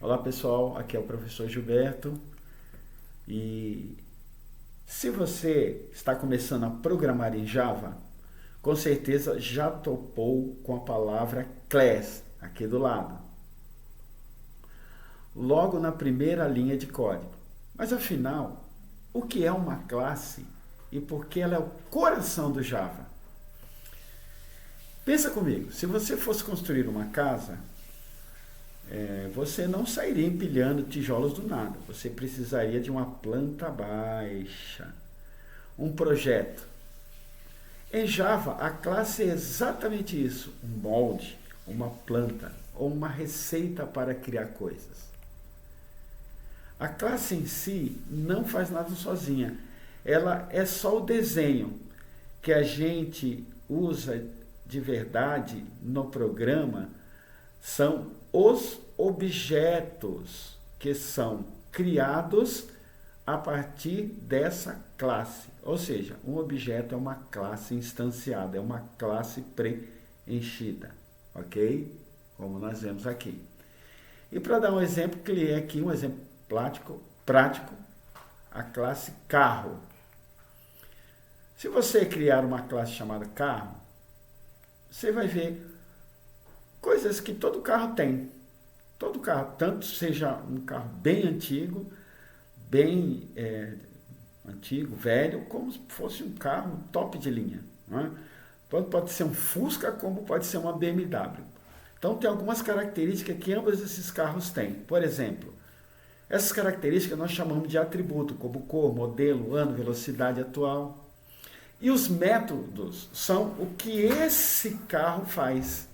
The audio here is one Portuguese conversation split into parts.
Olá pessoal, aqui é o professor Gilberto e se você está começando a programar em Java, com certeza já topou com a palavra class aqui do lado, logo na primeira linha de código. Mas afinal, o que é uma classe e por que ela é o coração do Java? Pensa comigo, se você fosse construir uma casa, você não sairia empilhando tijolos do nada. Você precisaria de uma planta baixa, um projeto. Em Java, a classe é exatamente isso, um molde, uma planta ou uma receita para criar coisas. A classe em si não faz nada sozinha, ela é só o desenho que a gente usa de verdade no programa. São os objetos que são criados a partir dessa classe. Ou seja, um objeto é uma classe instanciada, é uma classe preenchida, ok? Como nós vemos aqui. E para dar um exemplo, criei aqui um exemplo prático, a classe carro. Se você criar uma classe chamada carro, você vai ver coisas que todo carro tem. Todo carro, tanto seja um carro bem antigo, velho, como se fosse um carro top de linha. Não é? Pode ser um Fusca, como pode ser uma BMW. Então tem algumas características que ambos esses carros têm. Por exemplo, essas características nós chamamos de atributo, como cor, modelo, ano, velocidade atual. E os métodos são o que esse carro faz.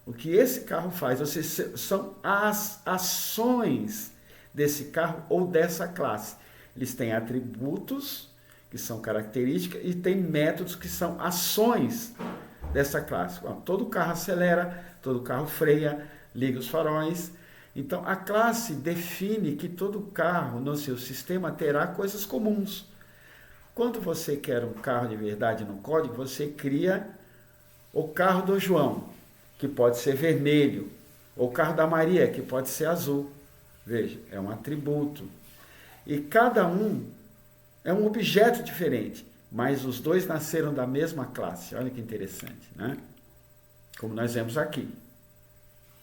O que esse carro faz, ou seja, são as ações desse carro ou dessa classe. Eles têm atributos, que são características, e tem métodos que são ações dessa classe. Todo carro acelera, todo carro freia, liga os faróis. Então, a classe define que todo carro no seu sistema terá coisas comuns. Quando você quer um carro de verdade no código, você cria o carro do João, que pode ser vermelho, ou o carro da Maria, que pode ser azul. Veja, é um atributo. E cada um é um objeto diferente, mas os dois nasceram da mesma classe. Olha que interessante, né? Como nós vemos aqui.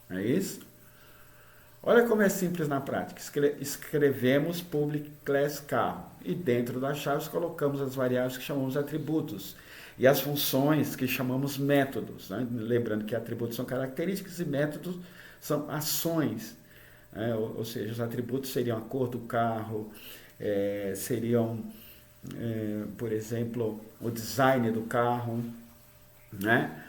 Não é isso? Olha como é simples na prática. Escrevemos public class carro e dentro das chaves colocamos as variáveis que chamamos de atributos e as funções que chamamos métodos. Né? Lembrando que atributos são características e métodos são ações. Ou seja, os atributos seriam a cor do carro, seriam, por exemplo, o design do carro, né?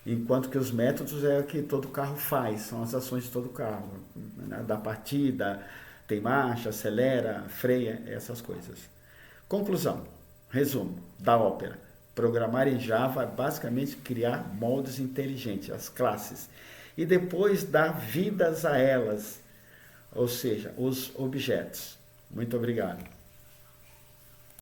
Enquanto que os métodos é o que todo carro faz, são as ações de todo carro, né? Da partida, tem marcha, acelera, freia, essas coisas. Conclusão, resumo da ópera. Programar em Java é basicamente criar moldes inteligentes, as classes, e depois dar vidas a elas, ou seja, os objetos. Muito obrigado.